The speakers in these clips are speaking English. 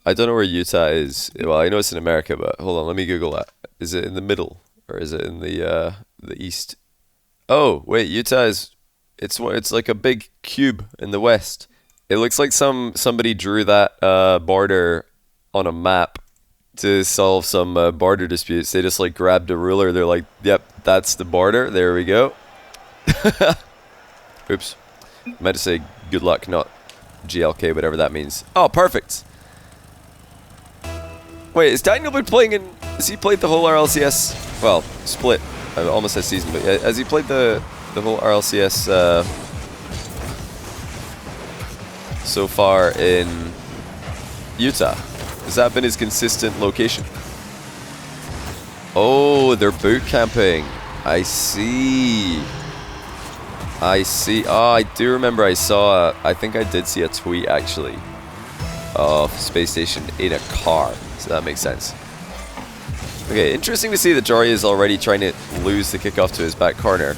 I don't know where Utah is. Well, I know it's in America, but hold on, let me Google that. Is it in the middle or is it in the east? Oh, wait, Utah is it's like a big cube in the west. It looks like somebody drew that border on a map to solve some border disputes. They just like grabbed a ruler. They're like, "Yep, that's the border. There we go." Oops. I meant to say good luck, not GLK, whatever that means. Oh, perfect. Wait, has Daniel been playing in... Has he played the whole RLCS? Well, split. I almost said season, but has he played the whole RLCS so far in Utah? Has that been his consistent location? Oh, they're boot camping. I see. I see. Oh, I do remember I saw... I think I did see a tweet, actually, of Space Station in a car. So that makes sense. Okay, interesting to see that Joreuz is already trying to lose the kickoff to his back corner.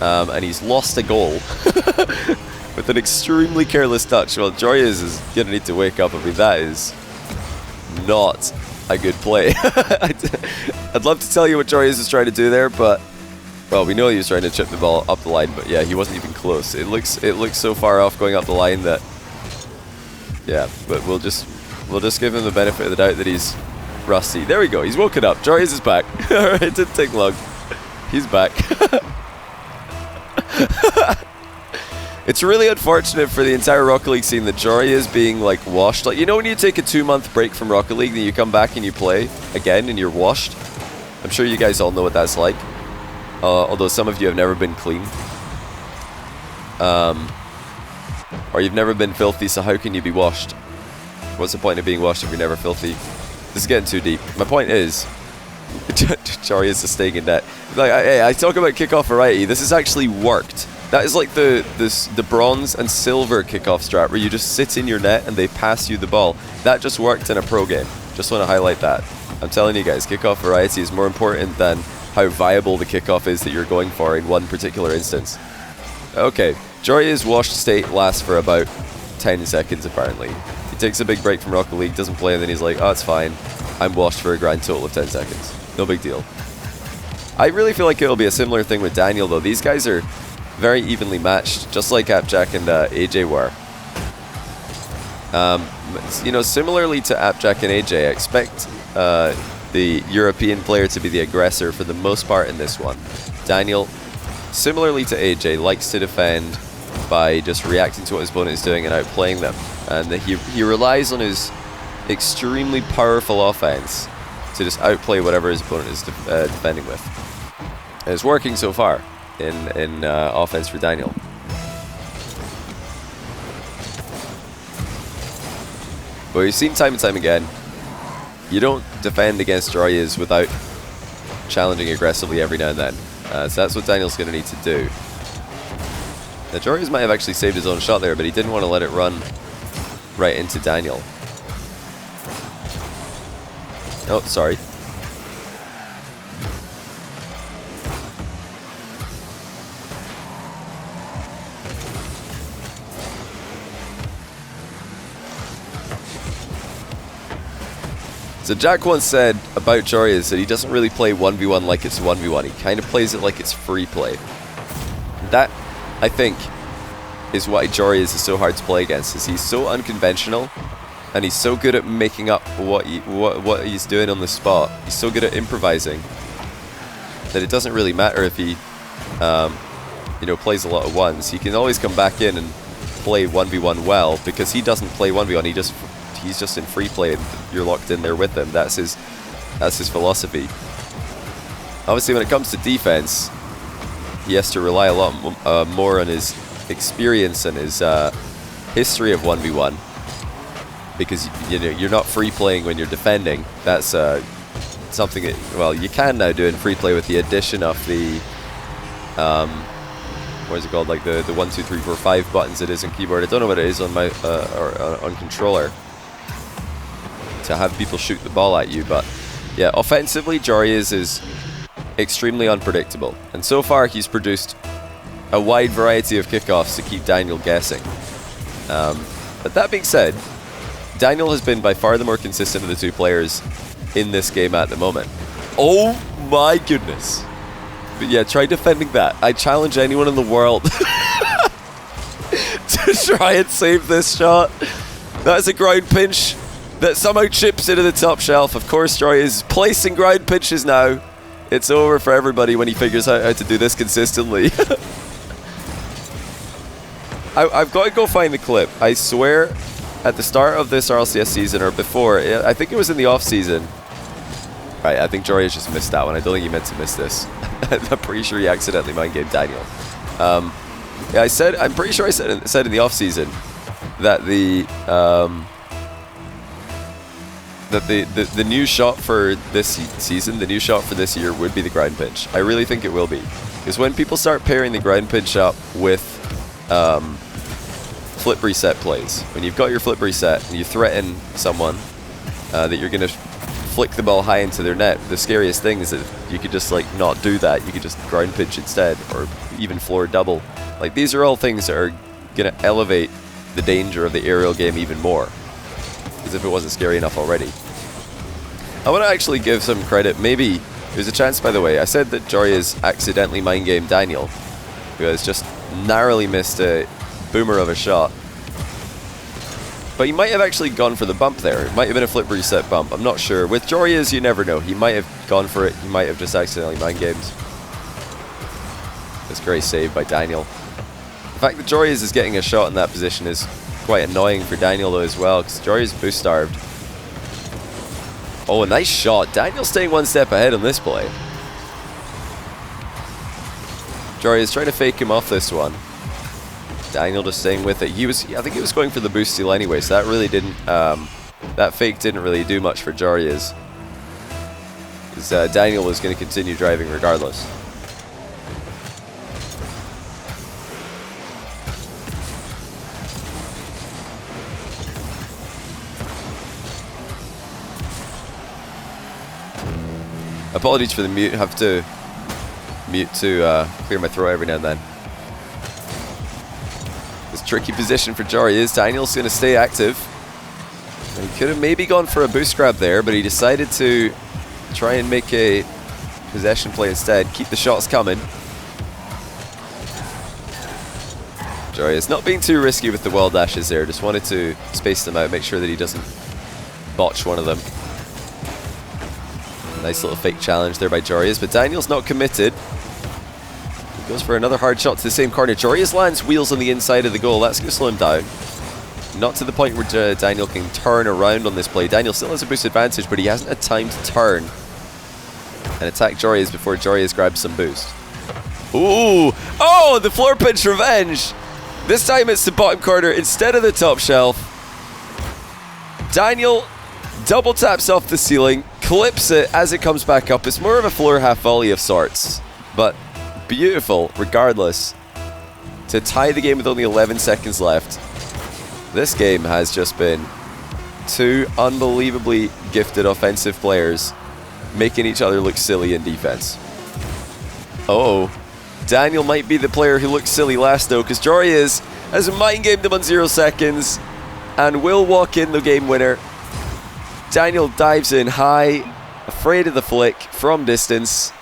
And he's lost a goal with an extremely careless touch. Well, Joreuz is going to need to wake up. I mean, that is not a good play. I'd love to tell you what Joreuz is trying to do there, but... Well, we know he was trying to chip the ball up the line, but yeah, he wasn't even close. It looks so far off going up the line that... Yeah, but we'll just give him the benefit of the doubt that he's rusty. There we go. He's woken up. Joreuz is back. Alright, it didn't take long. He's back. It's really unfortunate for the entire Rocket League scene that Joreuz is being like washed. Like, you know when you take a 2-month break from Rocket League, then you come back and you play again and you're washed? I'm sure you guys all know what that's like. Although some of you have never been clean. Or you've never been filthy, so how can you be washed? What's the point of being washed if you're never filthy? This is getting too deep. My point is, Joreuz is staying in net. Like, I talk about kickoff variety. This has actually worked. That is like the bronze and silver kickoff strat, where you just sit in your net and they pass you the ball. That just worked in a pro game. Just want to highlight that. I'm telling you guys, kickoff variety is more important than how viable the kickoff is that you're going for in one particular instance. Okay, Joreuz washed state lasts for about 10 seconds apparently. He takes a big break from Rocket League, doesn't play, and then he's like, oh, it's fine. I'm washed for a grand total of 10 seconds. No big deal. I really feel like it'll be a similar thing with Daniel, though. These guys are very evenly matched, just like Appjack and AJ were. You know, similarly to Appjack and AJ, I expect the European player to be the aggressor for the most part in this one. Daniel, similarly to AJ, likes to defend by just reacting to what his opponent is doing and outplaying them. And he relies on his extremely powerful offense to just outplay whatever his opponent is defending with. And it's working so far in offense for Daniel. But we've seen time and time again, you don't defend against Joreuz without challenging aggressively every now and then. So that's what Daniel's going to need to do. Now, Joreuz might have actually saved his own shot there, but he didn't want to let it run right into Daniel. Oh, sorry. So Jack once said about Joreuz that he doesn't really play 1v1 like it's 1v1. He kind of plays it like it's free play. That, I think, is why Joreuz is so hard to play against. Is he's so unconventional, and he's so good at making up what he's doing on the spot. He's so good at improvising that it doesn't really matter if he, you know, plays a lot of ones. He can always come back in and play 1v1 well, because he doesn't play 1v1. He's just in free play, and you're locked in there with him. That's his philosophy. Obviously, when it comes to defense, he has to rely a lot more on his experience and his history of 1v1, because you know you're not free playing when you're defending. That's something that, well, you can now do in free play with the addition of the what is it called, like the 1, 2, 3, 4, 5 buttons it is on keyboard. I don't know what it is on my or on controller, to have people shoot the ball at you. But yeah, offensively, Joreuz is extremely unpredictable, and so far he's produced a wide variety of kickoffs to keep Daniel guessing. But that being said, Daniel has been by far the more consistent of the two players in this game at the moment. Oh my goodness. But yeah, try defending that. I challenge anyone in the world to try and save this shot. That's a ground pinch that somehow chips into the top shelf. Of course, Joreuz is placing ground pinches now. It's over for everybody when he figures out how to do this consistently. I've got to go find the clip. I swear, at the start of this RLCS season or before, I think it was in the off season. Right, I think Joreuz just missed that one. I don't think he meant to miss this. I'm pretty sure he accidentally mind-gamed Daniel. Yeah, I'm pretty sure I said in the off season that the new shot for this season, the new shot for this year would be the ground pinch. I really think it will be, because when people start pairing the ground pinch up with flip reset plays, when you've got your flip reset and you threaten someone that you're going to flick the ball high into their net, the scariest thing is that you could just like not do that. You could just ground pinch instead, or even floor double. Like, these are all things that are going to elevate the danger of the aerial game even more, as if it wasn't scary enough already. I want to actually give some credit. Maybe there's a chance, by the way, I said that Joreuz accidentally mind-gamed Daniel, who has just narrowly missed a boomer of a shot. But he might have actually gone for the bump there. It might have been a flip reset bump. I'm not sure. With Joreuz, you never know. He might have gone for it. He might have just accidentally mind-gamed. This great save by Daniel. The fact that Joreuz is getting a shot in that position is quite annoying for Daniel though as well, because Joreuz is boost starved. Oh, a nice shot. Daniel staying one step ahead on this play. Joreuz trying to fake him off this one. Daniel just staying with it. I think he was going for the boost steal anyway, so that really didn't, that fake didn't really do much for Joreuz, because Daniel was going to continue driving regardless. Apologies for the mute. Have to mute to clear my throat every now and then. This tricky position for Joreuz. Daniel's going to stay active. He could have maybe gone for a boost grab there, but he decided to try and make a possession play instead. Keep the shots coming. Joreuz not being too risky with the wall dashes there. Just wanted to space them out, make sure that he doesn't botch one of them. Nice little fake challenge there by Joreuz, but Daniel's not committed. He goes for another hard shot to the same corner. Joreuz lands wheels on the inside of the goal. That's going to slow him down. Not to the point where Daniel can turn around on this play. Daniel still has a boost advantage, but he hasn't had time to turn and attack Joreuz before Joreuz grabs some boost. Ooh! Oh, the floor pinch revenge! This time it's the bottom corner instead of the top shelf. Daniel double taps off the ceiling, clips it as it comes back up. It's more of a floor half volley of sorts, but beautiful regardless. To tie the game with only 11 seconds left. This game has just been two unbelievably gifted offensive players making each other look silly in defense. Uh-oh. Daniel might be the player who looked silly last though, because Joreuz has mind-gamed him on 0 seconds and will walk in the game winner. Daniel dives in high, afraid of the flick from distance,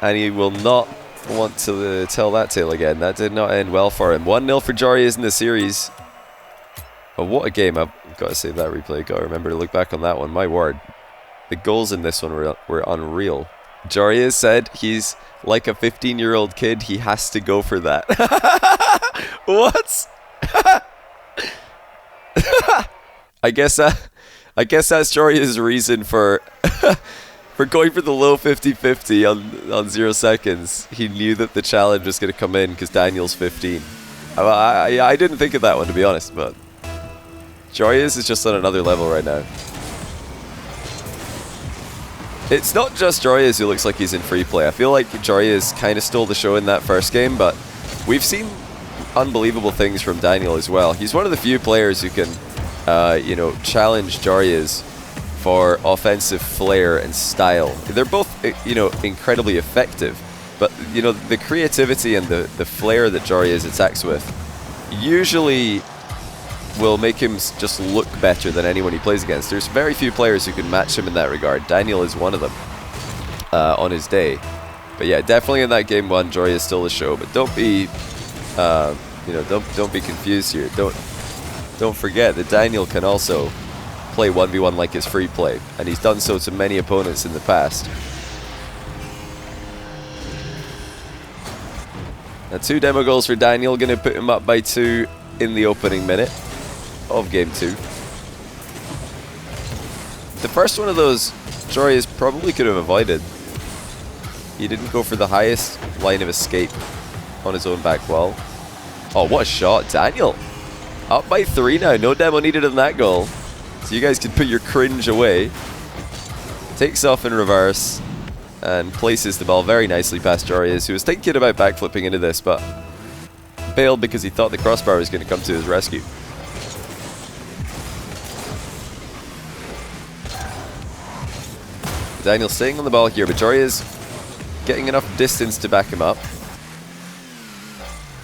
and he will not want to tell that tale again. That did not end well for him. 1-0 for Joreuz in the series. Oh, what a game. I've got to save that replay. Got to remember to look back on that one. My word. The goals in this one were unreal. Joreuz said he's like a 15-year-old kid. He has to go for that. What? I guess that's Joreuz's reason for going for the low 50-50 on 0 seconds. He knew that the challenge was going to come in because Daniel's 15. I didn't think of that one, to be honest, but Joreuz is just on another level right now. It's not just Joreuz who looks like he's in free play. I feel like Joreuz kind of stole the show in that first game, but we've seen unbelievable things from Daniel as well. He's one of the few players who can challenge Joreuz for offensive flair and style. They're both, incredibly effective, but, the creativity and the flair that Joreuz attacks with usually will make him just look better than anyone he plays against. There's very few players who can match him in that regard. Daniel is one of them on his day. But yeah, definitely in that game 1, Joreuz is still the show. But don't be, don't be confused here. Don't forget that Daniel can also play 1v1 like it's free play, and he's done so to many opponents in the past. Now 2 demo goals for Daniel, going to put him up by 2 in the opening minute of game 2. The first one of those, Joreuz probably could have avoided. He didn't go for the highest line of escape on his own back wall. Oh, what a shot. Daniel up by 3 now. No demo needed on that goal. So you guys can put your cringe away. Takes off in reverse and places the ball very nicely past Joreuz, who was thinking about backflipping into this, but bailed because he thought the crossbar was going to come to his rescue. Daniel staying on the ball here, but Joreuz getting enough distance to back him up.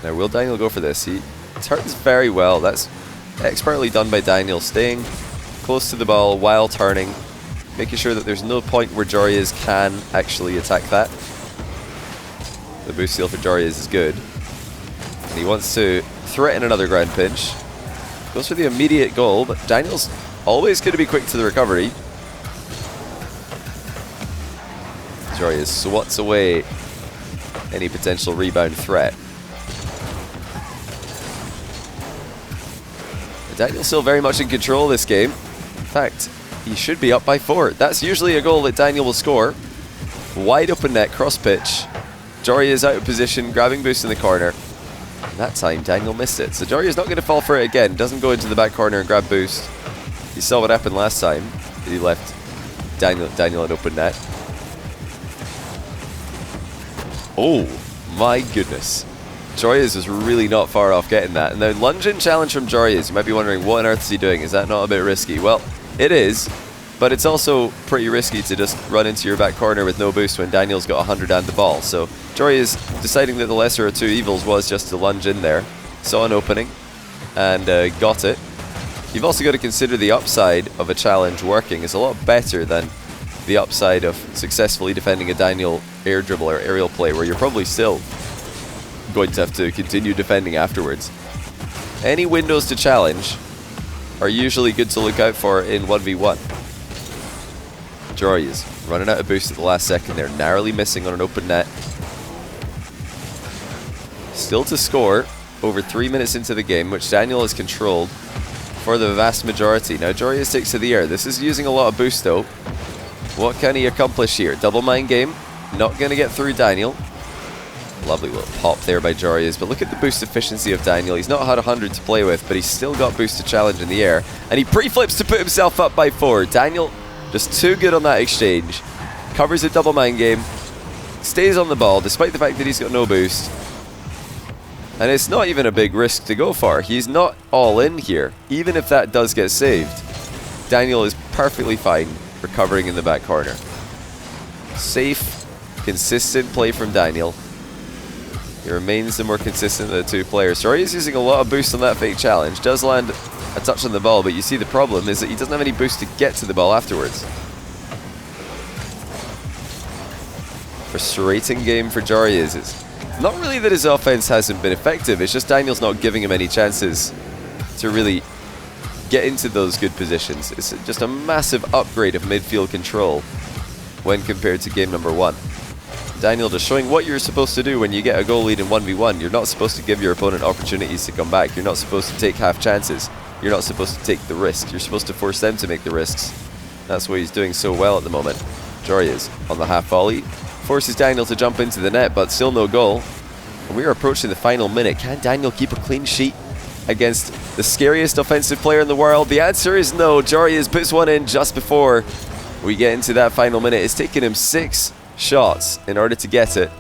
Now, will Daniel go for this? He turns very well. That's expertly done by Daniel, staying close to the ball while turning, making sure that there's no point where Joreuz can actually attack that. The boost steal for Joreuz is good. And he wants to threaten another ground pinch. Goes for the immediate goal, but Daniel's always going to be quick to the recovery. Joreuz swats away any potential rebound threat. Daniel's still very much in control of this game. In fact, he should be up by 4. That's usually a goal that Daniel will score. Wide open net, cross pitch. Joreuz out of position, grabbing boost in the corner. And that time, Daniel missed it. So Joreuz not going to fall for it again. Doesn't go into the back corner and grab boost. You saw what happened last time. He left Daniel in open net. Oh, my goodness. Joreuz was really not far off getting that. And now lunge-in challenge from Joreuz. You might be wondering, what on earth is he doing? Is that not a bit risky? Well, it is, but it's also pretty risky to just run into your back corner with no boost when Daniel's got 100 and the ball. So Joreuz deciding that the lesser of 2 evils was just to lunge in there. Saw an opening and got it. You've also got to consider the upside of a challenge working is a lot better than the upside of successfully defending a Daniel air dribble or aerial play, where you're probably still going to have to continue defending afterwards. Any windows to challenge are usually good to look out for in 1v1. Joreuz running out of boost at the last second there, narrowly missing on an open net. Still to score over 3 minutes into the game, which Daniel has controlled for the vast majority. Now Joreuz takes to the air. This is using a lot of boost though. What can he accomplish here? Double mind game. Not going to get through Daniel. Lovely little pop there by Joreuz, but look at the boost efficiency of Daniel. He's not had 100 to play with, but he's still got boost to challenge in the air, and he pre-flips to put himself up by 4. Daniel just too good on that exchange. Covers a double mind game, stays on the ball despite the fact that he's got no boost, and it's not even a big risk to go for. He's not all in here. Even if that does get saved, Daniel is perfectly fine recovering in the back corner. Safe, consistent play from Daniel. He remains the more consistent of the 2 players. Joreuz using a lot of boost on that fake challenge. Does land a touch on the ball, but you see the problem is that he doesn't have any boost to get to the ball afterwards. Frustrating game for Joreuz. It's not really that his offense hasn't been effective, it's just Daniel's not giving him any chances to really get into those good positions. It's just a massive upgrade of midfield control when compared to game number 1. Daniel just showing what you're supposed to do when you get a goal lead in 1v1. You're not supposed to give your opponent opportunities to come back. You're not supposed to take half chances. You're not supposed to take the risk. You're supposed to force them to make the risks. That's what he's doing so well at the moment. Joreuz on the half volley. Forces Daniel to jump into the net, but still no goal. And we are approaching the final minute. Can Daniel keep a clean sheet against the scariest offensive player in the world? The answer is no. Joreuz puts one in just before we get into that final minute. It's taken him 6 shots in order to get it.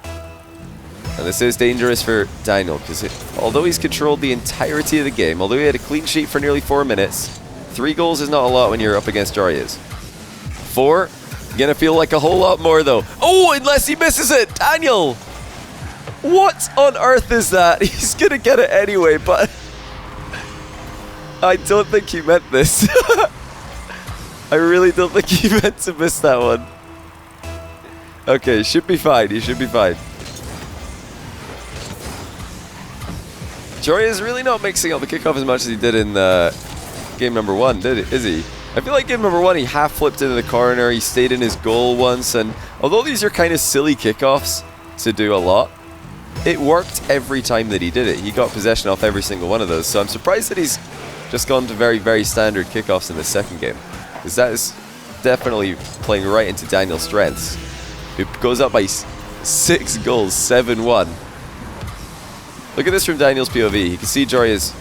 And this is dangerous for Daniel, because although he's controlled the entirety of the game, although he had a clean sheet for nearly 4 minutes, 3 goals is not a lot when you're up against Joreuz. 4, gonna feel like a whole lot more though. Oh, unless he misses it! Daniel! What on earth is that? He's gonna get it anyway, but I don't think he meant this. I really don't think he meant to miss that one. Okay, should be fine. He should be fine. Joreuz is really not mixing up the kickoff as much as he did in game number 1, is he? I feel like game number 1 he half flipped into the corner, he stayed in his goal once, and although these are kind of silly kickoffs to do a lot, it worked every time that he did it. He got possession off every single one of those, so I'm surprised that he's just gone to very, very standard kickoffs in the second game, because that is definitely playing right into Daniel's strengths. He goes up by 6 goals, 7-1. Look at this from Daniel's POV. You can see Joreuz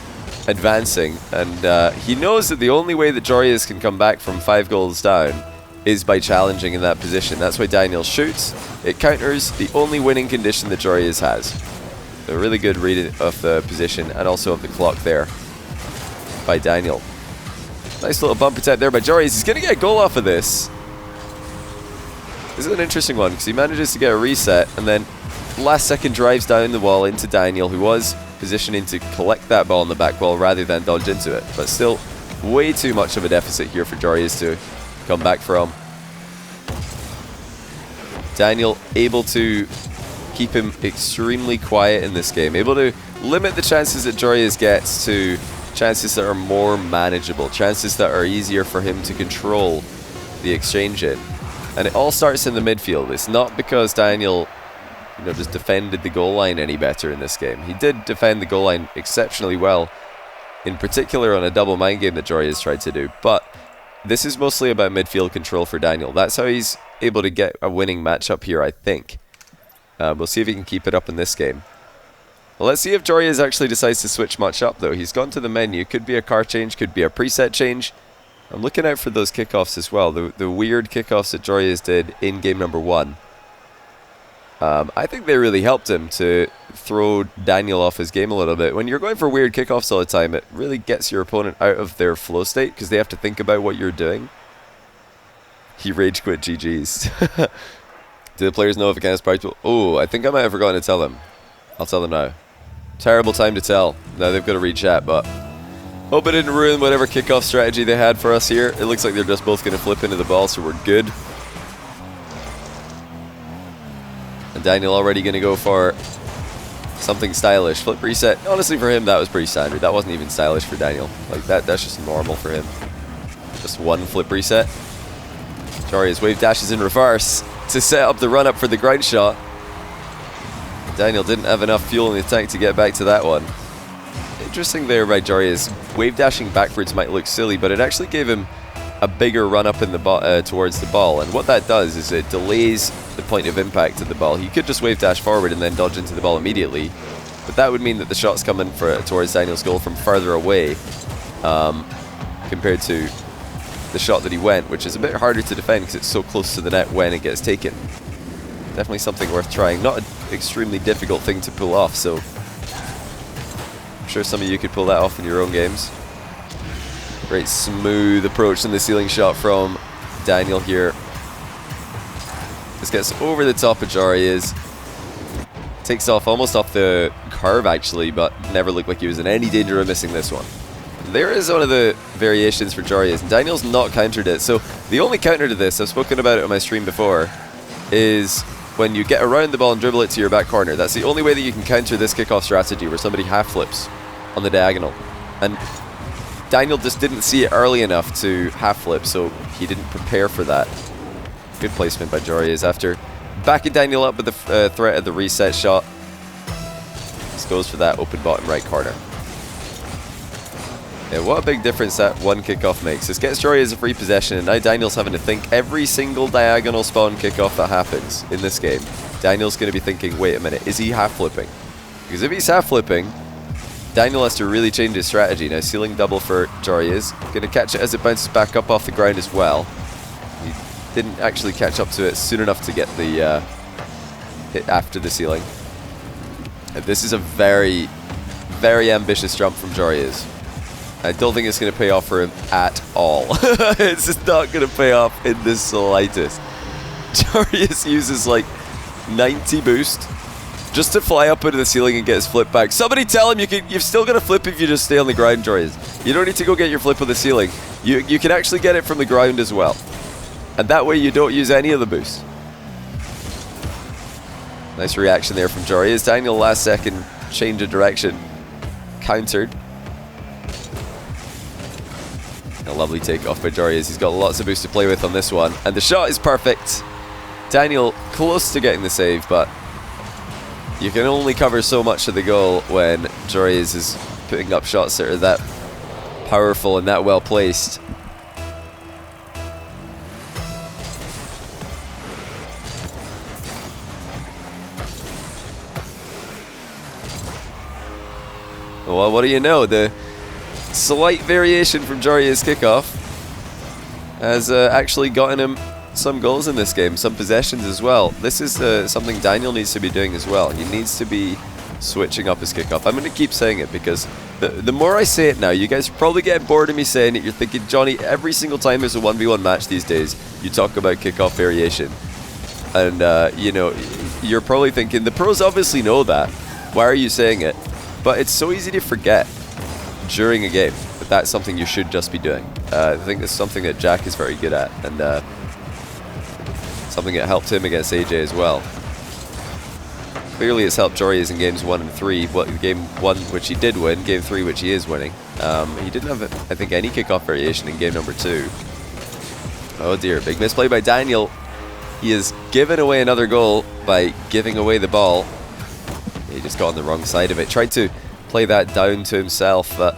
advancing, and he knows that the only way that Joreuz can come back from 5 goals down is by challenging in that position. That's why Daniel shoots. It counters the only winning condition that Joreuz has. A really good read of the position and also of the clock there by Daniel. Nice little bump attack there by Joreuz. He's going to get a goal off of this. This is an interesting one because he manages to get a reset and then last second drives down the wall into Daniel, who was positioning to collect that ball in the back wall rather than dodge into it. But still, way too much of a deficit here for Joreuz to come back from. Daniel able to keep him extremely quiet in this game, able to limit the chances that Joreuz gets to chances that are more manageable, chances that are easier for him to control the exchange in. And it all starts in the midfield. It's not because Daniel just defended the goal line any better in this game. He did defend the goal line exceptionally well, in particular on a double mind game that Joreuz tried to do, but this is mostly about midfield control for Daniel. That's how he's able to get a winning matchup here, I think. We'll see if he can keep it up in this game. Well, let's see if Joreuz actually decides to switch much up, though. He's gone to the menu. Could be a car change, could be a preset change. I'm looking out for those kickoffs as well, the weird kickoffs that Joreuz did in game number 1. I think they really helped him to throw Daniel off his game a little bit. When you're going for weird kickoffs all the time, it really gets your opponent out of their flow state because they have to think about what you're doing. He rage quit GG's. Do the players know if it counts prize pool? Oh, I think I might have forgotten to tell them. I'll tell them now. Terrible time to tell. Now they've got to re-chat, but hope it didn't ruin whatever kickoff strategy they had for us here. It looks like they're just both going to flip into the ball, so we're good. And Daniel already going to go for something stylish. Flip reset. Honestly, for him, that was pretty standard. That wasn't even stylish for Daniel. Like, that's just normal for him. Just one flip reset. Joreuz wave dashes in reverse to set up the run-up for the ground shot. Daniel didn't have enough fuel in the tank to get back to that one. Interesting there by Joreuz. Wave dashing backwards might look silly, but it actually gave him a bigger run-up in the towards the ball. And what that does is it delays the point of impact of the ball. He could just wave dash forward and then dodge into the ball immediately, but that would mean that the shot's coming towards Daniel's goal from further away compared to the shot that he went, which is a bit harder to defend because it's so close to the net when it gets taken. Definitely something worth trying. Not an extremely difficult thing to pull off, so I'm sure some of you could pull that off in your own games. Great smooth approach in the ceiling shot from Daniel here. This gets over the top of Joreuz. Takes off almost off the curve actually, but never looked like he was in any danger of missing this one. There is one of the variations for Joreuz, and Daniel's not countered it. So the only counter to this, I've spoken about it on my stream before, is when you get around the ball and dribble it to your back corner. That's the only way that you can counter this kickoff strategy, where somebody half flips on the diagonal. And Daniel just didn't see it early enough to half flip, so he didn't prepare for that. Good placement by Joreuz after backing Daniel up with the threat of the reset shot. This goes for that open bottom right corner. Yeah, what a big difference that one kickoff makes. This gets Joreuz a free possession, and now Daniel's having to think every single diagonal spawn kickoff that happens in this game. Daniel's going to be thinking, wait a minute, is he half flipping? Because if he's half flipping, Daniel has to really change his strategy. Now ceiling double for Joreuz. Going to catch it as it bounces back up off the ground as well. He didn't actually catch up to it soon enough to get the hit after the ceiling. And this is a very, very ambitious jump from Joreuz. I don't think it's going to pay off for him at all. It's just not going to pay off in the slightest. Joreuz uses like 90 boost just to fly up into the ceiling and get his flip back. Somebody tell him you've still got to flip if you just stay on the ground, Joreuz. You don't need to go get your flip on the ceiling. You can actually get it from the ground as well. And that way you don't use any of the boost. Nice reaction there from Joreuz. Daniel last second change of direction. Countered. A lovely takeoff by Joreuz. He's got lots of boost to play with on this one. And the shot is perfect. Daniel close to getting the save, but you can only cover so much of the goal when Joreuz is putting up shots that are that powerful and that well placed. Well, what do you know? The slight variation from Joreuz's kickoff has actually gotten him some goals in this game, some possessions as well. This is something Daniel needs to be doing as well. He needs to be switching up his kickoff. I'm going to keep saying it because the more I say it now, you guys are probably getting bored of me saying it. You're thinking, Johnny, every single time there's a 1v1 match these days, you talk about kickoff variation. And, you know, you're probably thinking, the pros obviously know that. Why are you saying it? But it's so easy to forget during a game that that's something you should just be doing. I think it's something that Jack is very good at, and something that helped him against AJ as well. Clearly it's helped Joreuz in games 1 and 3. Well, game 1, which he did win, game 3, which he is winning. He didn't have, I think, any kickoff variation in game number 2. Oh dear, big misplay by Daniel. He has given away another goal by giving away the ball. He just got on the wrong side of it. Tried to play that down to himself, but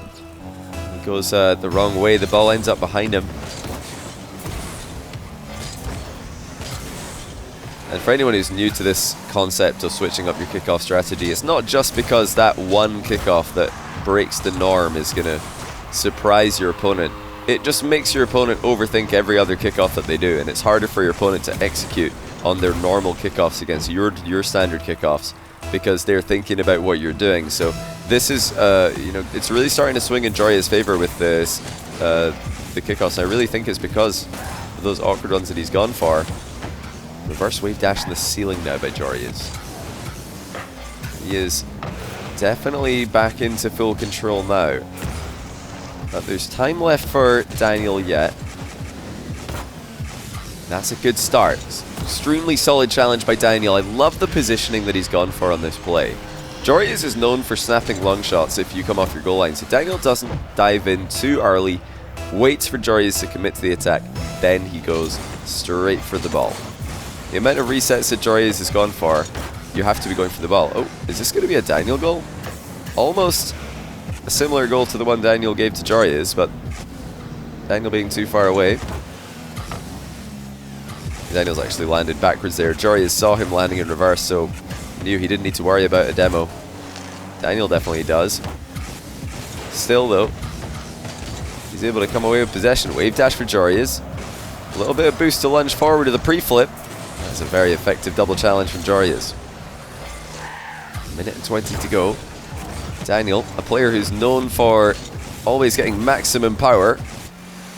he goes the wrong way. The ball ends up behind him. And for anyone who's new to this concept of switching up your kickoff strategy, it's not just because that one kickoff that breaks the norm is going to surprise your opponent. It just makes your opponent overthink every other kickoff that they do, and it's harder for your opponent to execute on their normal kickoffs against your standard kickoffs, because they're thinking about what you're doing. So this is, you know, it's really starting to swing in Joreuz's favor with this, the kickoffs. And I really think it's because of those awkward ones that he's gone for. Reverse wave dash in the ceiling now by Joreuz. He is definitely back into full control now. But there's time left for Daniel yet. That's a good start. Extremely solid challenge by Daniel. I love the positioning that he's gone for on this play. Joreuz is known for snapping long shots if you come off your goal line, so Daniel doesn't dive in too early, waits for Joreuz to commit to the attack, then he goes straight for the ball. The amount of resets that Joreuz has gone for, you have to be going for the ball. Oh, is this going to be a Daniel goal? Almost a similar goal to the one Daniel gave to Joreuz, but Daniel being too far away. Daniel's actually landed backwards there. Joreuz saw him landing in reverse, so knew he didn't need to worry about a demo. Daniel definitely does. Still, though, he's able to come away with possession. Wave dash for Joreuz. A little bit of boost to lunge forward to the pre-flip. That's a very effective double challenge from Joreuz. Minute and 20 to go. Daniel, a player who's known for always getting maximum power,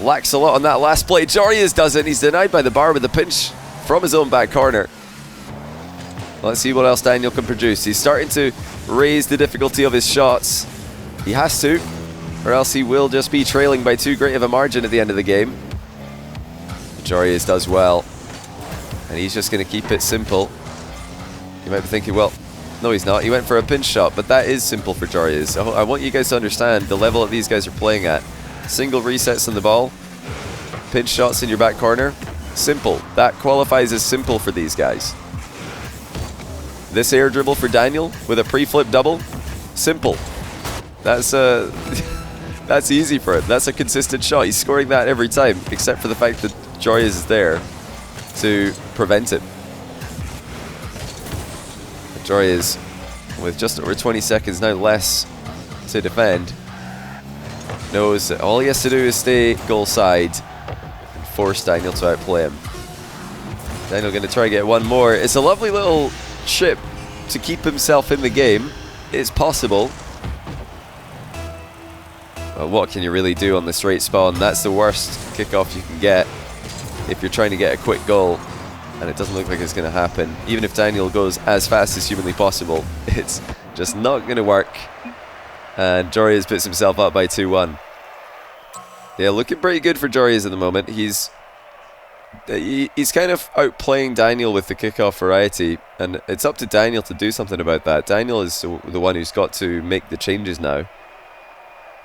lacks a lot on that last play. Joreuz does it. He's denied by the bar with a pinch from his own back corner. Let's see what else Daniel can produce. He's starting to raise the difficulty of his shots. He has to, or else he will just be trailing by too great of a margin at the end of the game. Joreuz does well, and he's just going to keep it simple. You might be thinking, well, no he's not. He went for a pinch shot, but that is simple for Joreuz. I want you guys to understand the level that these guys are playing at. Single resets on the ball, pinch shots in your back corner, simple. That qualifies as simple for these guys. This air dribble for Daniel with a pre-flip double, simple. That's that's easy for him. That's a consistent shot. He's scoring that every time, except for the fact that Joreuz is there to prevent it. Joreuz, with just over 20 seconds now less to defend, knows that all he has to do is stay goal side and force Daniel to outplay him. Daniel going to try and get one more. It's a lovely little chip to keep himself in the game. It's possible. Well, what can you really do on the straight spawn? That's the worst kickoff you can get if you're trying to get a quick goal, and it doesn't look like it's going to happen. Even if Daniel goes as fast as humanly possible, it's just not going to work. And Joreuz puts himself up by 2-1. Yeah, looking pretty good for Joreuz at the moment. He's kind of outplaying Daniel with the kickoff variety, and it's up to Daniel to do something about that. Daniel is the one who's got to make the changes now.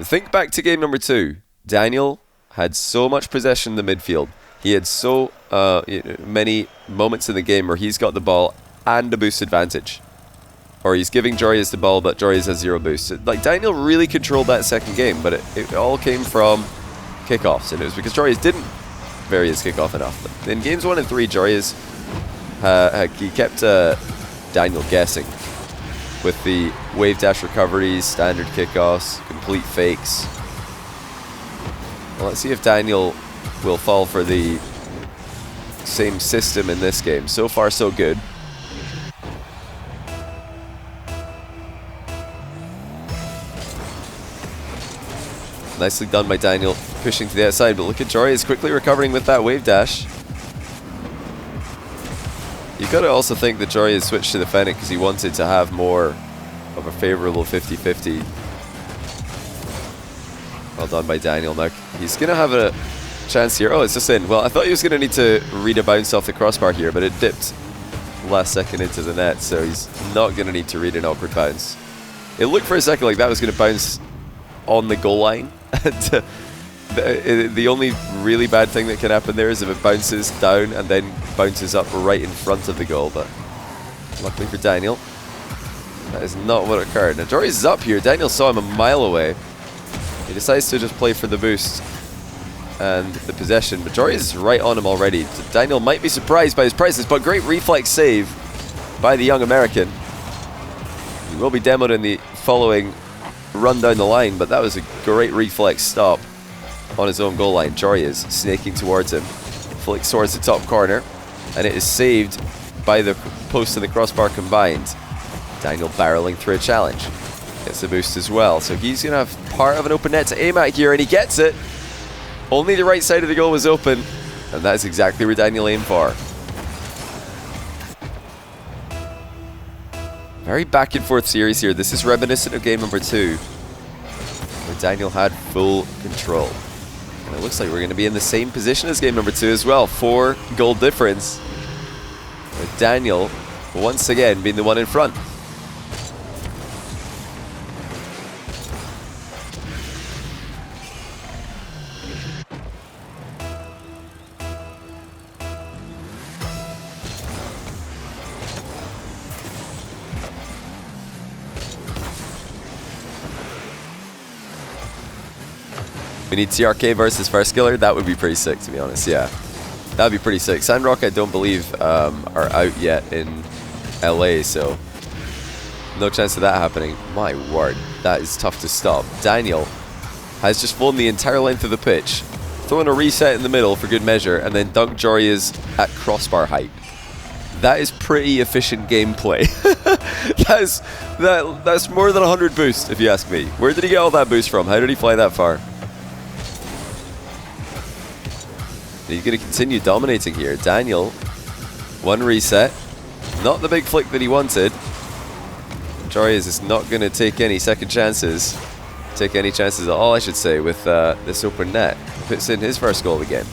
Think back to game number 2. Daniel had so much possession in the midfield. He had so many moments in the game where he's got the ball and a boost advantage. Or he's giving Joreuz the ball, but Joreuz has 0 boost. Like, Daniel really controlled that second game, but it all came from kickoffs, and it was because Joreuz didn't vary his kickoff enough. But in games 1 and 3, Joreuz he kept Daniel guessing with the wave dash recoveries, standard kickoffs, complete fakes. Well, let's see if Daniel will fall for the same system in this game. So far, so good. Nicely done by Daniel, pushing to the outside, but look at Joreuz quickly recovering with that wave dash. You've got to also think that Joreuz switched to the Fennec because he wanted to have more of a favourable 50-50. Well done by Daniel. Now he's going to have a chance here. Oh, it's just in. Well, I thought he was going to need to read a bounce off the crossbar here, but it dipped last second into the net, so he's not going to need to read an awkward bounce. It looked for a second like that was going to bounce on the goal line. The only really bad thing that can happen there is if it bounces down and then bounces up right in front of the goal, but luckily for Daniel, that is not what occurred. Now Joreuz is up here. Daniel saw him a mile away. He decides to just play for the boost and the possession, but Joreuz is right on him already. Daniel might be surprised by his presence, but great reflex save by the young American. He will be demoed in the following run down the line, but that was a great reflex stop on his own goal line. Joreuz snaking towards him, flicks towards the top corner, and it is saved by the post and the crossbar combined. Daniel barreling through a challenge, gets the boost as well, so he's going to have part of an open net to aim at here, and he gets it. Only the right side of the goal was open, and that is exactly where Daniel aimed for. Very back and forth series here. This is reminiscent of game number 2, where Daniel had full control. And it looks like we're going to be in the same position as game number 2 as well. 4 goal difference, with Daniel once again being the one in front. We need TRK versus First Killer. That would be pretty sick, to be honest. Yeah, that would be pretty sick. Sandrock, I don't believe, are out yet in LA, so no chance of that happening. My word, that is tough to stop. Daniel has just flown the entire length of the pitch, thrown a reset in the middle for good measure, and then dunked Joreuz at crossbar height. That is pretty efficient gameplay. That's more than 100 boost, if you ask me. Where did he get all that boost from? How did he fly that far? He's going to continue dominating here. Daniel, one reset. Not the big flick that he wanted. Joreuz is not going to take any second chances. Take any chances at all, I should say, with this open net. Puts in his first goal again.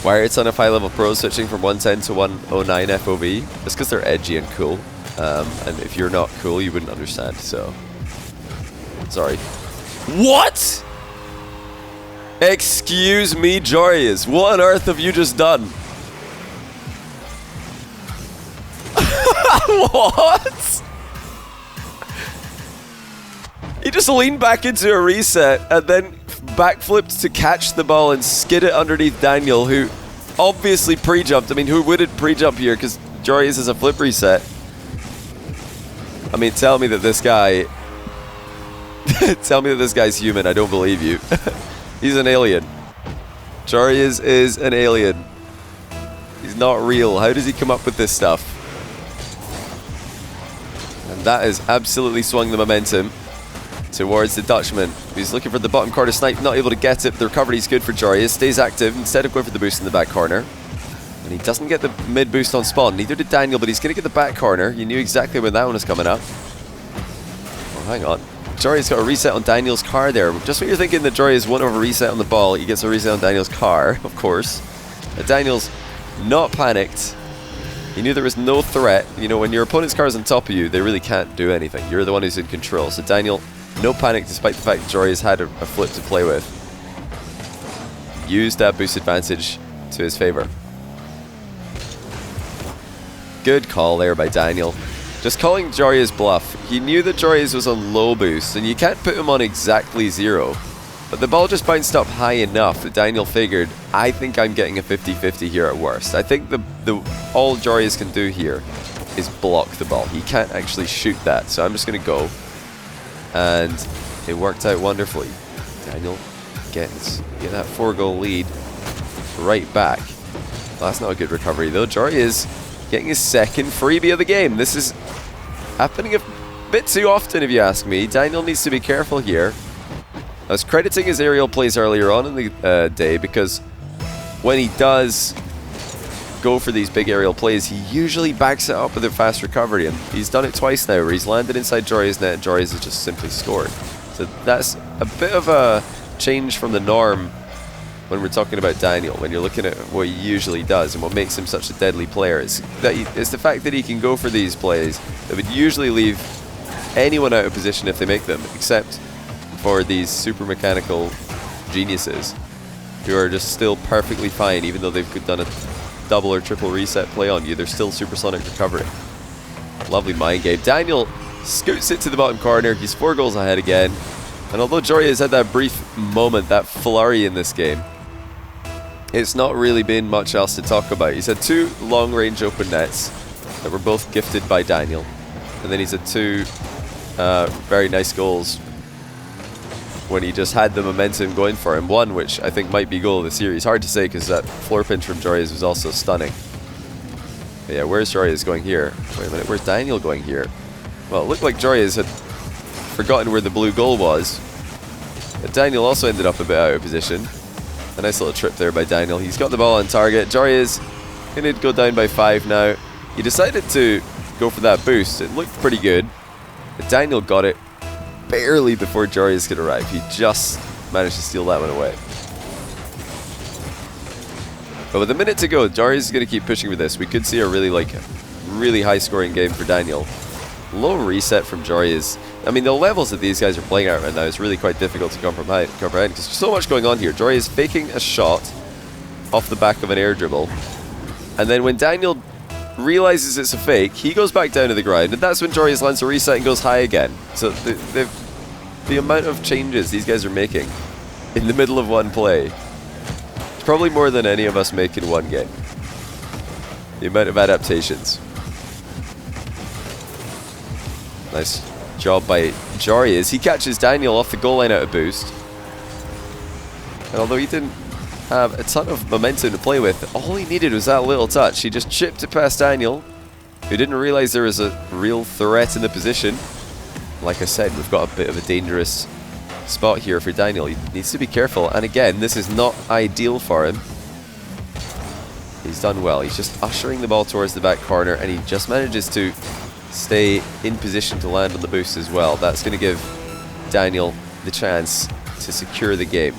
Why are a ton of high-level pros switching from 110 to 109 FOV? It's because they're edgy and cool. And if you're not cool, you wouldn't understand, so... Sorry. What? Excuse me, Joreuz. What on earth have you just done? What? He just leaned back into a reset and then backflipped to catch the ball and skid it underneath Daniel, who obviously pre-jumped. I mean, who wouldn't pre-jump here because Joreuz is a flip reset? I mean, tell me that this guy... Tell me that this guy's human. I don't believe you. He's an alien. Joreuz is an alien. He's not real. How does he come up with this stuff? And that has absolutely swung the momentum towards the Dutchman. He's looking for the bottom corner snipe, not able to get it. The recovery is good for Joreuz. Stays active instead of going for the boost in the back corner. And he doesn't get the mid boost on spawn. Neither did Daniel, but he's going to get the back corner. You knew exactly when that one was coming up. hang on. Joreuz got a reset on Daniel's car there. Just when you're thinking that Joreuz won't have a reset on the ball, he gets a reset on Daniel's car, of course. But Daniel's not panicked. He knew there was no threat. You know, when your opponent's car is on top of you, they really can't do anything. You're the one who's in control. So Daniel, no panic despite the fact that Joreuz had a flip to play with. Used that boost advantage to his favor. Good call there by Daniel. Just calling Joreuz bluff. He knew that Joreuz was on low boost, and you can't put him on exactly 0. But the ball just bounced up high enough that Daniel figured, I think I'm getting a 50-50 here at worst. I think all Joreuz can do here is block the ball. He can't actually shoot that, so I'm just going to go. And it worked out wonderfully. Daniel get that 4-goal lead right back. Well, that's not a good recovery though. Joreuz getting his second freebie of the game. This is happening a bit too often if you ask me. Daniel needs to be careful here. I was crediting his aerial plays earlier on in the day because when he does go for these big aerial plays, he usually backs it up with a fast recovery, and he's done it twice now where he's landed inside Joreuz net and Joreuz has just simply scored. So that's a bit of a change from the norm when we're talking about Daniel, when you're looking at what he usually does and what makes him such a deadly player. It's the fact that he can go for these plays that would usually leave anyone out of position if they make them, except for these super mechanical geniuses who are just still perfectly fine even though they've done a double or triple reset play on you. They're still supersonic recovering. Lovely mind game. Daniel scoots it to the bottom corner. He's 4 goals ahead again. And although Joreuz had that brief moment, that flurry in this game, it's not really been much else to talk about. He's had 2 long-range open nets that were both gifted by Daniel. And then he's had 2 very nice goals when he just had the momentum going for him. One, which I think might be goal of the series. Hard to say because that floor pinch from Joreuz was also stunning. But yeah, where's Joreuz going here? Wait a minute, where's Daniel going here? Well, it looked like Joreuz had forgotten where the blue goal was. But Daniel also ended up a bit out of position. A nice little trip there by Daniel. He's got the ball on target. Joreuz going to go down by 5 now. He decided to go for that boost. It looked pretty good. But Daniel got it barely before Joreuz could arrive. He just managed to steal that one away. But with a minute to go, Joreuz is going to keep pushing with this. We could see a really high scoring game for Daniel. Low reset from Joreuz. I mean, the levels that these guys are playing at right now is really quite difficult to comprehend because there's so much going on here. Joreuz faking a shot off the back of an air dribble. And then when Daniel realizes it's a fake, he goes back down to the ground, and that's when Joreuz lands a reset and goes high again. So the amount of changes these guys are making in the middle of one play is probably more than any of us make in one game. The amount of adaptations. Nice job by Joreuz. He catches Daniel off the goal line out of boost. And although he didn't have a ton of momentum to play with, all he needed was that little touch. He just chipped it past Daniel, who didn't realize there was a real threat in the position. Like I said, we've got a bit of a dangerous spot here for Daniel. He needs to be careful. And again, this is not ideal for him. He's done well. He's just ushering the ball towards the back corner, and he just manages to stay in position to land on the boost as well. That's going to give Daniel the chance to secure the game.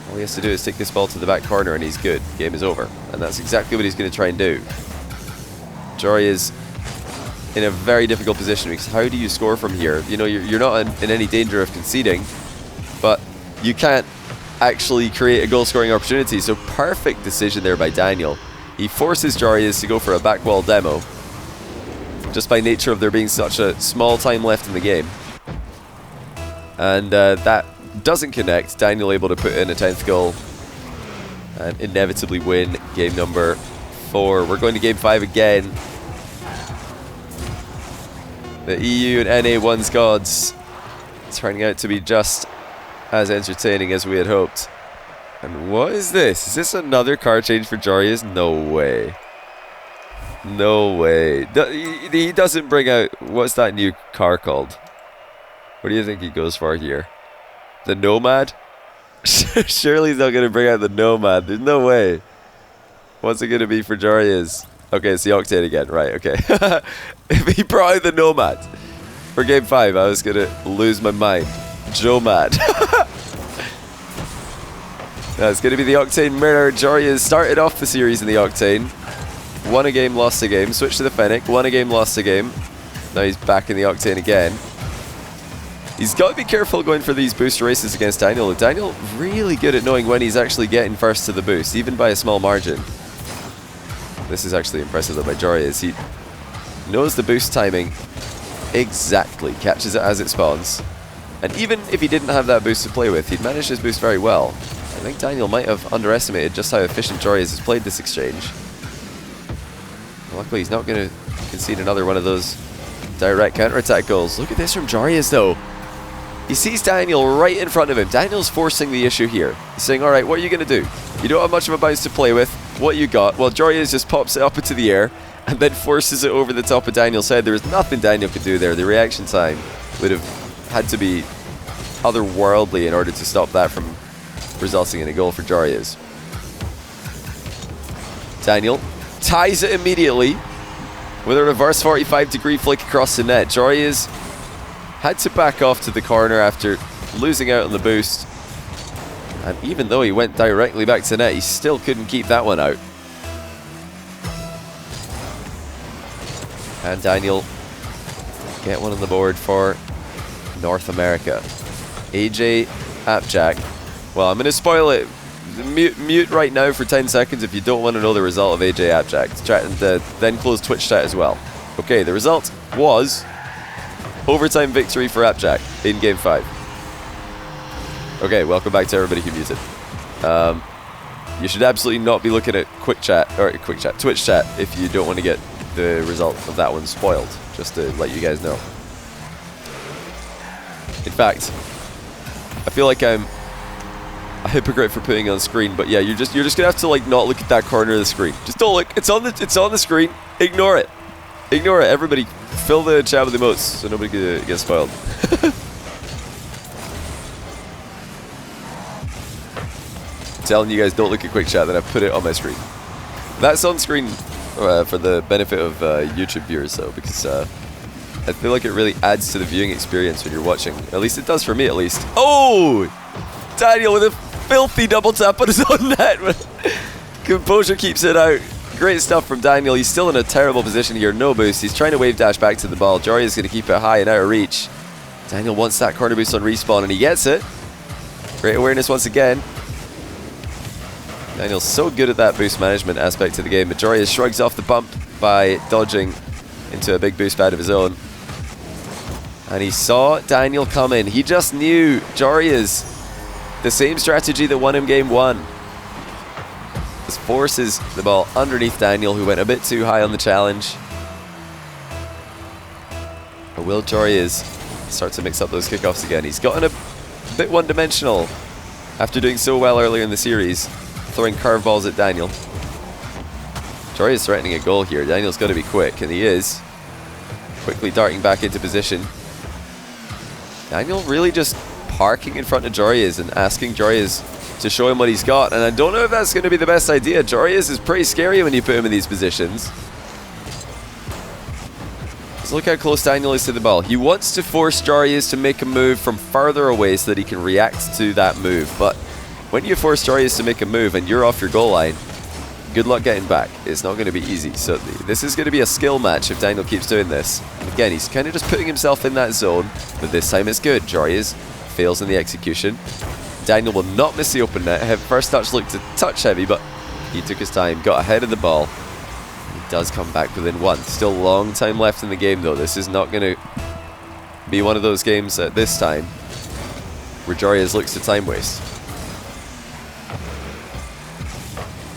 All he has to do is take this ball to the back corner and he's good. Game is over. And that's exactly what he's going to try and do. Joreuz in a very difficult position because how do you score from here? You know, you're not in any danger of conceding, but you can't actually create a goal scoring opportunity. So perfect decision there by Daniel. He forces Joreuz to go for a back wall demo, just by nature of there being such a small time left in the game. And that doesn't connect. Daniel able to put in a 10th goal and inevitably win game number 4. We're going to game 5 again. The EU and NA1 squads turning out to be just as entertaining as we had hoped. And what is this? Is this another car change for Joreuz? No way. No way. He doesn't bring out... What's that new car called? What do you think he goes for here? The Nomad? Surely he's not going to bring out the Nomad. There's no way. What's it going to be for Joreuz? Okay, it's the Octane again. Right, okay. If he brought out the Nomad, for game 5, I was going to lose my mind. Joe mad. It's going to be the Octane Mirror. Joreuz started off the series in the Octane. Won a game, lost a game. Switched to the Fennec. Won a game, lost a game. Now he's back in the Octane again. He's got to be careful going for these boost races against Daniel. Daniel really good at knowing when he's actually getting first to the boost, even by a small margin. This is actually impressive though by Joreuz. He knows the boost timing exactly, catches it as it spawns. And even if he didn't have that boost to play with, he'd managed his boost very well. I think Daniel might have underestimated just how efficient Joreuz has played this exchange. Luckily, he's not going to concede another one of those direct counterattack goals. Look at this from Joreuz, though. He sees Daniel right in front of him. Daniel's forcing the issue here. He's saying, all right, what are you going to do? You don't have much of a bounce to play with. What you got? Well, Joreuz just pops it up into the air and then forces it over the top of Daniel's head. There was nothing Daniel could do there. The reaction time would have had to be otherworldly in order to stop that from resulting in a goal for Joreuz. Daniel ties it immediately with a reverse 45-degree flick across the net. Joreuz had to back off to the corner after losing out on the boost. And even though he went directly back to net, he still couldn't keep that one out. And Daniel get one on the board for North America. AJ Appjack. Well, I'm going to spoil it. Mute right now for 10 seconds if you don't want to know the result of AJ Appjack. And then close Twitch chat as well. Okay, the result was overtime victory for Appjack in game 5. Okay, welcome back to everybody who muted. You should absolutely not be looking at Twitch chat if you don't want to get the result of that one spoiled, just to let you guys know. In fact, I feel like I'm a hypocrite for putting it on screen, but yeah, you're just gonna have to like not look at that corner of the screen. Just don't look. It's on the screen. Ignore it. Ignore it. Everybody, fill the chat with emotes so nobody gets spoiled. Telling you guys don't look at quick chat, then I put it on my screen. That's on screen for the benefit of YouTube viewers though, because I feel like it really adds to the viewing experience when you're watching. At least it does for me, at least. Oh! Daniel with a filthy double tap on his own net. Composure keeps it out. Great stuff from Daniel. He's still in a terrible position here. No boost. He's trying to wave dash back to the ball. Joreuz is going to keep it high and out of reach. Daniel wants that corner boost on respawn, and he gets it. Great awareness once again. Daniel's so good at that boost management aspect of the game, but Joreuz shrugs off the bump by dodging into a big boost pad of his own. And he saw Daniel come in. He just knew Joreuz. The same strategy that won him game 1. Just forces the ball underneath Daniel, who went a bit too high on the challenge. But will Joreuz start to mix up those kickoffs again? He's gotten a bit one-dimensional after doing so well earlier in the series, throwing curveballs at Daniel. Joreuz threatening a goal here. Daniel's got to be quick, and he is. Quickly darting back into position. Daniel really just parking in front of Joreuz and asking Joreuz to show him what he's got, and I don't know if that's going to be the best idea. Joreuz is pretty scary when you put him in these positions. Just look how close Daniel is to the ball. He wants to force Joreuz to make a move from further away so that he can react to that move, but when you force Joreuz to make a move and you're off your goal line, good luck getting back. It's not going to be easy. So this is going to be a skill match if Daniel keeps doing this. Again, he's kind of just putting himself in that zone, but this time it's good. Joreuz fails in the execution. Daniel will not miss the open net. First touch looked a touch heavy, but he took his time, got ahead of the ball. He does come back within one. Still long time left in the game though. This is not going to be one of those games at this time where Joreuz looks to time waste.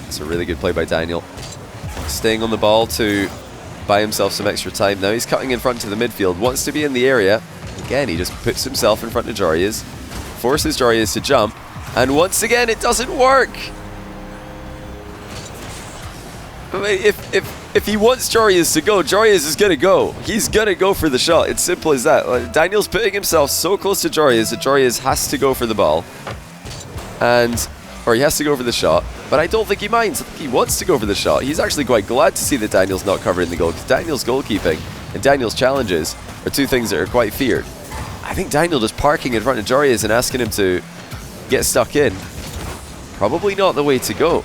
It's a really good play by Daniel. Staying on the ball to buy himself some extra time. Now he's cutting in front to the midfield. Wants to be in the area. Again, he just puts himself in front of Joreuz. Forces Joreuz to jump. And once again, it doesn't work. I mean, if he wants Joreuz to go, Joreuz is going to go. He's going to go for the shot. It's simple as that. Daniel's putting himself so close to Joreuz that Joreuz has to go for the ball. Or he has to go for the shot. But I don't think he minds. I think he wants to go for the shot. He's actually quite glad to see that Daniel's not covering the goal, because Daniel's goalkeeping and Daniel's challenges are two things that are quite feared. I think Daniel just parking in front of Joreuz and asking him to get stuck in. Probably not the way to go.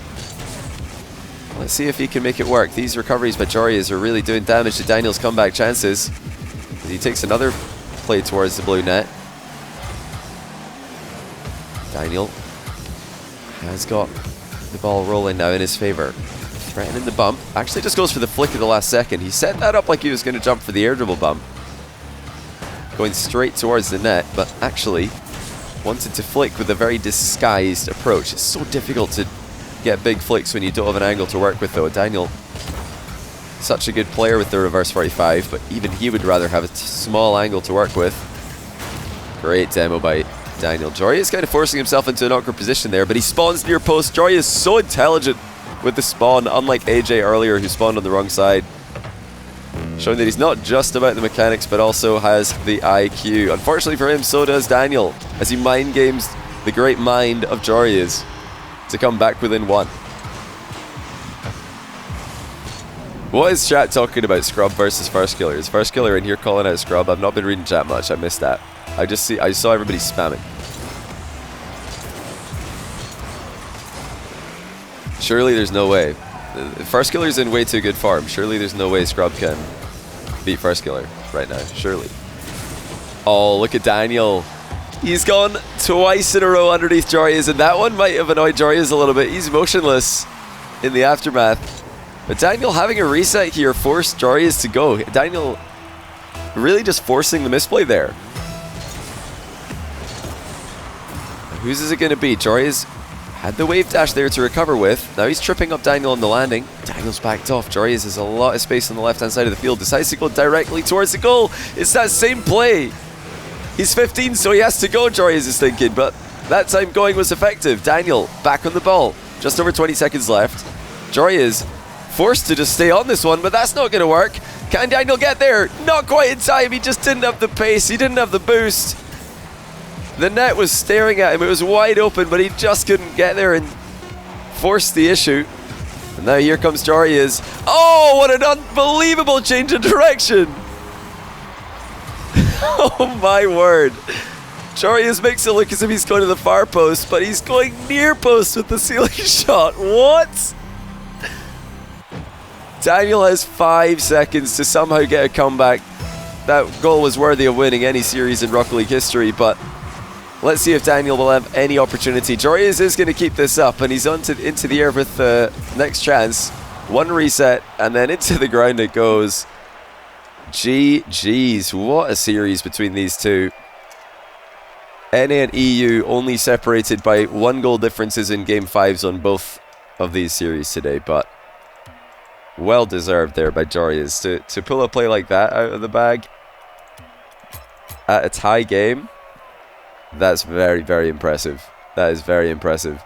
Let's see if he can make it work. These recoveries by Joreuz are really doing damage to Daniel's comeback chances. He takes another play towards the blue net. Daniel has got the ball rolling now in his favor. Threatening the bump. Actually just goes for the flick at the last second. He set that up like he was going to jump for the air dribble bump. Going straight towards the net, but actually wanted to flick with a very disguised approach. It's so difficult to get big flicks when you don't have an angle to work with, though. Daniel, such a good player with the reverse 45, but even he would rather have a small angle to work with. Great demo by Daniel. Joreuz is kind of forcing himself into an awkward position there, but he spawns near post. Joreuz is so intelligent with the spawn, unlike AJ earlier, who spawned on the wrong side. Showing that he's not just about the mechanics, but also has the IQ. Unfortunately for him, so does Daniel, as he mind games the great mind of Joreuz to come back within one. What is chat talking about Scrub versus First Killer? Is First Killer in here calling out Scrub? I've not been reading chat much, I missed that. I saw everybody spamming. Surely there's no way. First Killer's in way too good form. Surely there's no way Scrub can beat First Killer right now. Surely. Oh, look at Daniel. He's gone twice in a row underneath Joreuz, and that one might have annoyed Joreuz a little bit. He's motionless in the aftermath. But Daniel having a reset here forced Joreuz to go. Daniel really just forcing the misplay there. Whose is it going to be? Joreuz had the wave dash there to recover with. Now he's tripping up Daniel on the landing. Daniel's backed off. Joreuz has a lot of space on the left-hand side of the field. Decides to go directly towards the goal. It's that same play. He's 15, so he has to go, Joreuz is thinking. But that time going was effective. Daniel back on the ball. Just over 20 seconds left. Joreuz forced to just stay on this one, but that's not going to work. Can Daniel get there? Not quite in time. He just didn't have the pace. He didn't have the boost. The net was staring at him. It was wide open, but he just couldn't get there and forced the issue. And now here comes Joreuz. Oh, what an unbelievable change of direction. Oh my word. Joreuz makes it look as if he's going to the far post, but he's going near post with the ceiling shot. What? Daniel has 5 seconds to somehow get a comeback. That goal was worthy of winning any series in Rocket League history, but let's see if Daniel will have any opportunity. Joreuz is going to keep this up, and he's into the air with the next chance. One reset, and then into the ground it goes. GG's. What a series between these two. NA and EU only separated by 1 goal differences in Game 5s on both of these series today, but well deserved there by Joreuz to pull a play like that out of the bag at a tie game. That's very, very impressive. That is very impressive.